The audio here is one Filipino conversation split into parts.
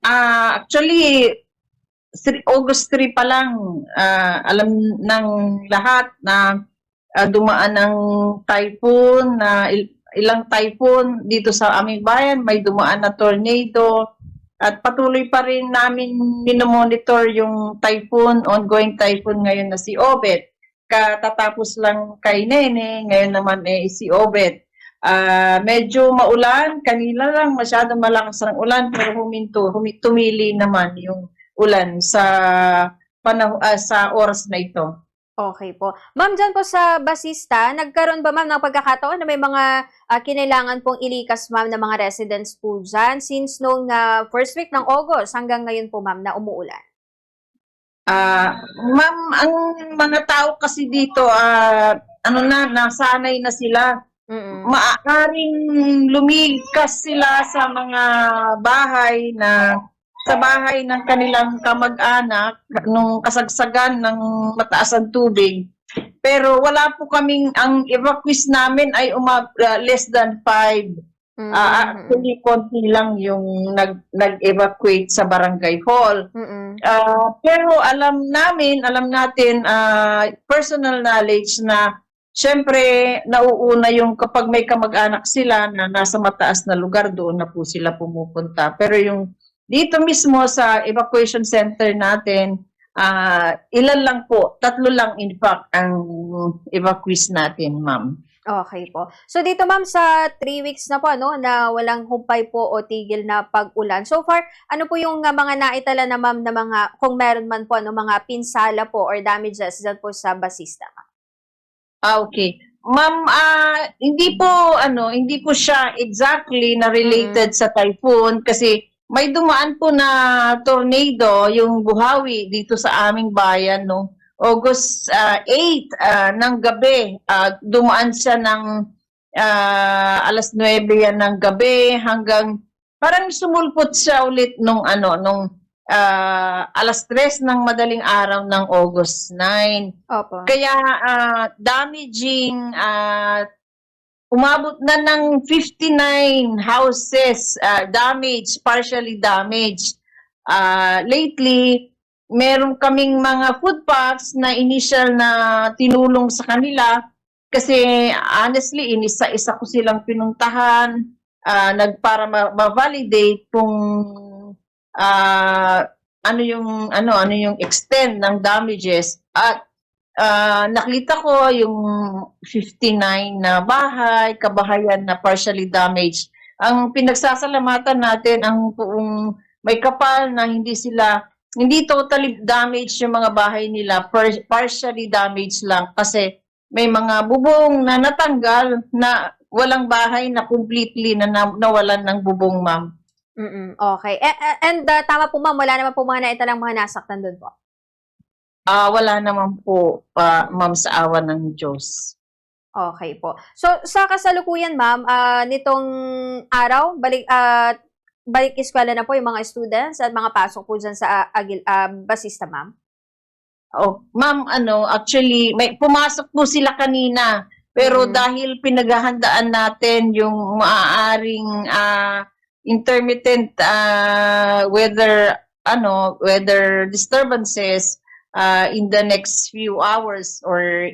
Actually, August 3 pa lang, alam ng lahat na dumaan ng typhoon, na ilang typhoon dito sa aming bayan, may dumaan na tornado, at patuloy pa rin namin minomonitor yung typhoon, ongoing typhoon ngayon na si Obet. Katatapos lang kay Nene, ngayon naman si Obet. Medyo maulan, kanina lang masyadong malakas ang ulan, pero tumili naman yung ulan sa sa oras na ito. Okay po. Ma'am, dyan po sa Basista, nagkaroon ba ma'am ng pagkakataon na may mga kinailangan pong ilikas ma'am ng mga residents po dyan since noong first week ng August hanggang ngayon po ma'am na umuulan? Ma'am, ang mga tao kasi dito, nasanay na sila. Maaaring lumikas sila sa mga bahay sa bahay ng kanilang kamag-anak nung kasagsagan ng mataas ang tubig. Pero wala po kaming, ang evacuees namin ay less than 5. Actually, konti lang yung nag-evacuate sa barangay hall. Pero alam natin, personal knowledge na syempre, nauuna yung kapag may kamag-anak sila na nasa mataas na lugar, doon na po sila pumupunta. Pero yung dito mismo sa evacuation center natin, ilan lang po, 3 lang in fact ang evacuees natin, ma'am. Okay po. So dito ma'am sa 3 weeks na po na walang humpay po o tigil na pag-ulan. So far, ano po yung mga naitala na ma'am na mga, kung meron man po, mga pinsala po or damages dyan po sa Basista? Okay. Ma'am, hindi po siya exactly na related sa typhoon kasi may dumaan po na tornado, yung Buhawi dito sa aming bayan, no. August 8 ng gabi, dumaan siya ng alas 9 yan ng gabi hanggang parang sumulpot siya ulit nung alas 3 ng madaling araw ng August 9. Opo. Kaya damaging, umabot na ng 59 houses damaged, partially damaged. Lately, meron kaming mga food packs na initial na tinulong sa kanila kasi honestly, inisa-isa ko silang pinuntahan para ma-validate kung ano yung extent ng damages. At nakita ko yung 59 na bahay, kabahayan na partially damaged. Ang pinagsasalamatan natin ang buong may kapal na hindi totally damaged yung mga bahay nila, partially damaged lang kasi may mga bubong na natanggal na walang bahay na completely na nawalan ng bubong, ma'am. Okay. And tama po ma'am, wala naman po mga naitalang mga nasaktan doon po? Wala naman po, ma'am, sa awa ng Diyos. Okay po. So, sa kasalukuyan, ma'am, nitong araw, balik eskwela na po yung mga students at mga pasok po dyan sa Basista, ma'am? Ma'am, actually, pumasok po sila kanina. Pero dahil pinaghahandaan natin yung maaaring intermittent weather disturbances, in the next few hours or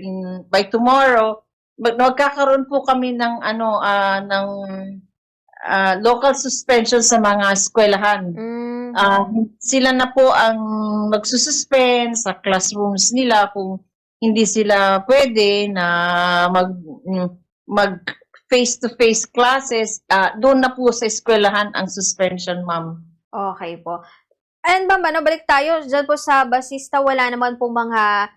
by tomorrow, magkakaroon po kami ng local suspension sa mga eskwelahan. Sila na po ang magsususpend sa classrooms nila kung hindi sila pwede na mag face-to-face classes. Doon na po sa eskwelahan ang suspension, ma'am. Okay po. And ma'am, balik tayo dyan po sa Basista, wala naman po mga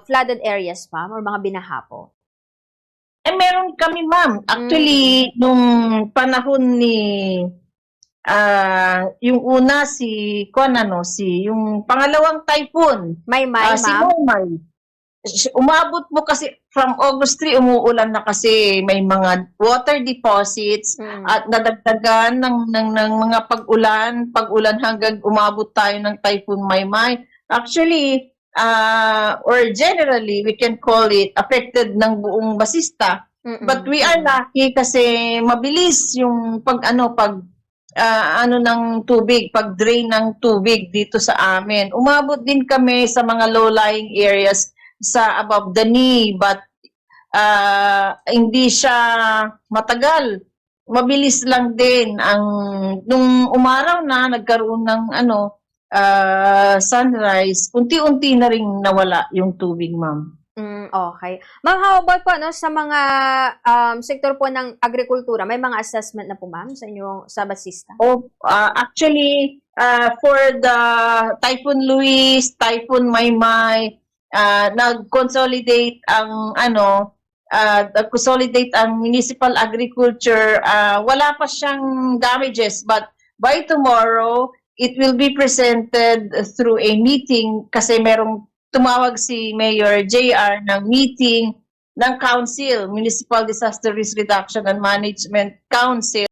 flooded areas, ma'am, or mga binaha po? Meron kami, ma'am. Actually, nung panahon ni yung una yung pangalawang typhoon, Maymay, si ma'am? Maymay. Umabot mo kasi from August 3, umuulan na kasi may mga water deposits at nadagdagan ng mga pag-ulan hanggang umabot tayo ng Typhoon Maymay. Actually, or generally, we can call it affected ng buong Basista. But we are lucky kasi mabilis yung ano ng tubig, pag-drain ng tubig dito sa amin. Umabot din kami sa mga low-lying areas sa above the knee, but hindi siya matagal. Mabilis lang din ang nung umaraw na nagkaroon ng sunrise, unti-unti na ring nawala yung tubig, ma'am. Okay. Ma'am, how about po sa mga sektor po ng agrikultura? May mga assessment na po, ma'am, sa inyong sa basista? Actually, for the Typhoon Luis, Typhoon Maymay, nag-consolidate ang nag-consolidate ang municipal agriculture. Wala pa siyang damages, but by tomorrow it will be presented through a meeting kasi merong tumawag si Mayor JR ng meeting ng Council, Municipal Disaster Risk Reduction and Management Council.